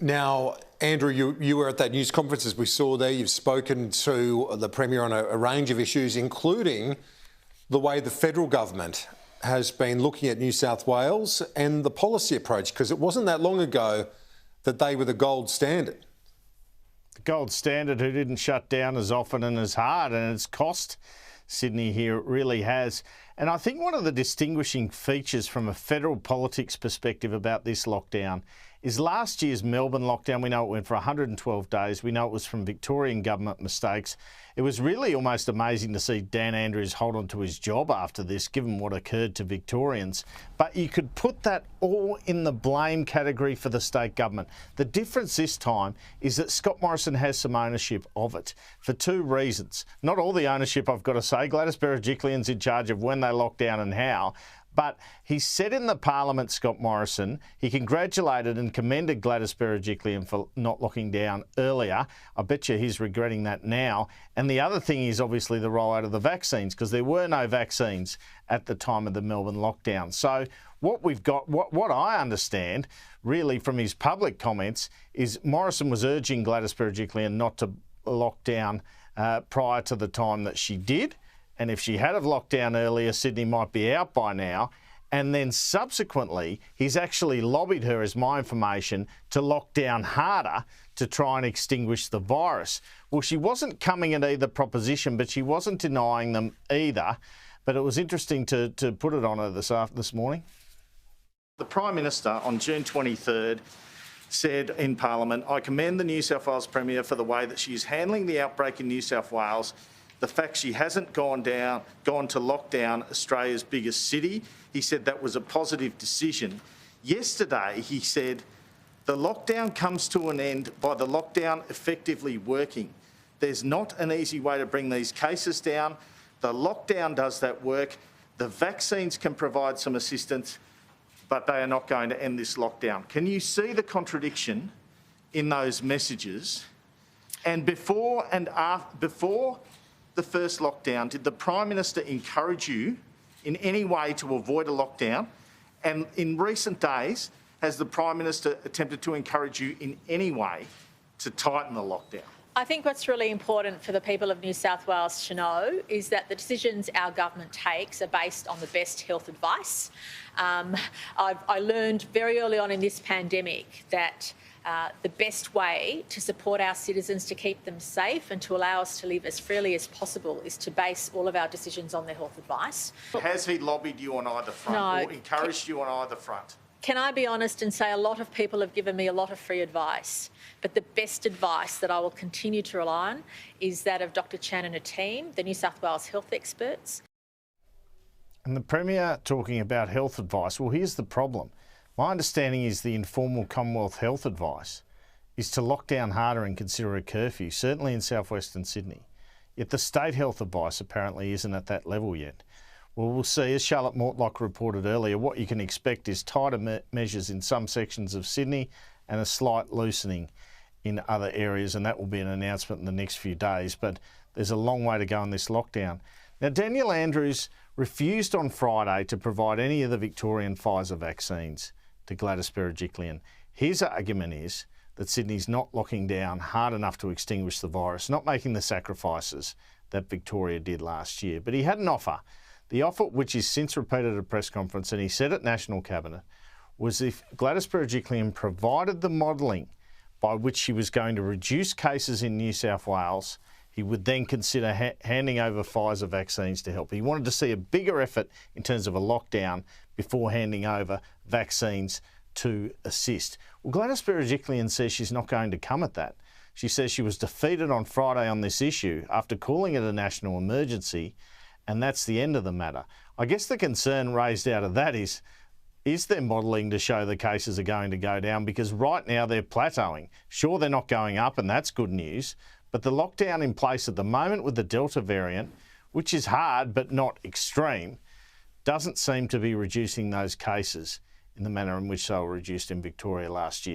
Now, Andrew, you were at that news conference, as we saw there. You've spoken to the Premier on a range of issues, including the way the federal government has been looking at New South Wales and the policy approach, because it wasn't that long ago that they were the gold standard. The gold standard who didn't shut down as often and as hard, and it's cost Sydney here, it really has. And I think one of the distinguishing features from a federal politics perspective about this lockdown is last year's Melbourne lockdown. We know it went for 112 days. We know it was from Victorian government mistakes. It was really almost amazing to see Dan Andrews hold on to his job after this, given what occurred to Victorians. But you could put that all in the blame category for the state government. The difference this time is that Scott Morrison has some ownership of it for two reasons. Not all the ownership, I've got to say. Gladys Berejiklian's in charge of when they lock down and how. But he said in the Parliament, Scott Morrison, he congratulated and commended Gladys Berejiklian for not locking down earlier. I bet you he's regretting that now. And the other thing is obviously the rollout of the vaccines, because there were no vaccines at the time of the Melbourne lockdown. So what we've got, what I understand really from his public comments is Morrison was urging Gladys Berejiklian not to lock down prior to the time that she did. And if she had have locked down earlier, Sydney might be out by now. And then subsequently, he's actually lobbied her, as my information, to lock down harder to try and extinguish the virus. Well, she wasn't coming at either proposition, but she wasn't denying them either. But it was interesting to put it on her this morning. The Prime Minister on June 23rd said in Parliament, "I commend the New South Wales Premier for the way that she's handling the outbreak in New South Wales. The fact she hasn't gone to lock down Australia's biggest city." He said that was a positive decision. Yesterday, he said, "The lockdown comes to an end by the lockdown effectively working. There's not an easy way to bring these cases down. The lockdown does that work. The vaccines can provide some assistance, but they are not going to end this lockdown." Can you see the contradiction in those messages? And before the first lockdown, did the Prime Minister encourage you in any way to avoid a lockdown? And in recent days, has the Prime Minister attempted to encourage you in any way to tighten the lockdown? I think what's really important for the people of New South Wales to know is that the decisions our government takes are based on the best health advice. I learned very early on in this pandemic that the best way to support our citizens, to keep them safe and to allow us to live as freely as possible, is to base all of our decisions on their health advice. Has he lobbied you on either front or encouraged you on either front? Can I be honest and say a lot of people have given me a lot of free advice, but the best advice that I will continue to rely on is that of Dr Chan and her team, the New South Wales health experts. And the Premier talking about health advice. Well, here's the problem. My understanding is the informal Commonwealth health advice is to lock down harder and consider a curfew, certainly in southwestern Sydney. Yet the state health advice apparently isn't at that level yet. Well, we'll see. As Charlotte Mortlock reported earlier, what you can expect is tighter measures in some sections of Sydney and a slight loosening in other areas, and that will be an announcement in the next few days. But there's a long way to go in this lockdown. Now, Daniel Andrews refused on Friday to provide any of the Victorian Pfizer vaccines to Gladys Berejiklian. His argument is that Sydney's not locking down hard enough to extinguish the virus, not making the sacrifices that Victoria did last year. But he had an offer. The offer, which he's since repeated at a press conference and he said at National Cabinet, was if Gladys Berejiklian provided the modelling by which she was going to reduce cases in New South Wales, he would then consider handing over Pfizer vaccines to help. He wanted to see a bigger effort in terms of a lockdown before handing over vaccines to assist. Well, Gladys Berejiklian says she's not going to come at that. She says she was defeated on Friday on this issue after calling it a national emergency, and that's the end of the matter. I guess the concern raised out of that is there modelling to show the cases are going to go down? Because right now they're plateauing. Sure, they're not going up, and that's good news, but the lockdown in place at the moment with the Delta variant, which is hard but not extreme, doesn't seem to be reducing those cases in the manner in which they were reduced in Victoria last year.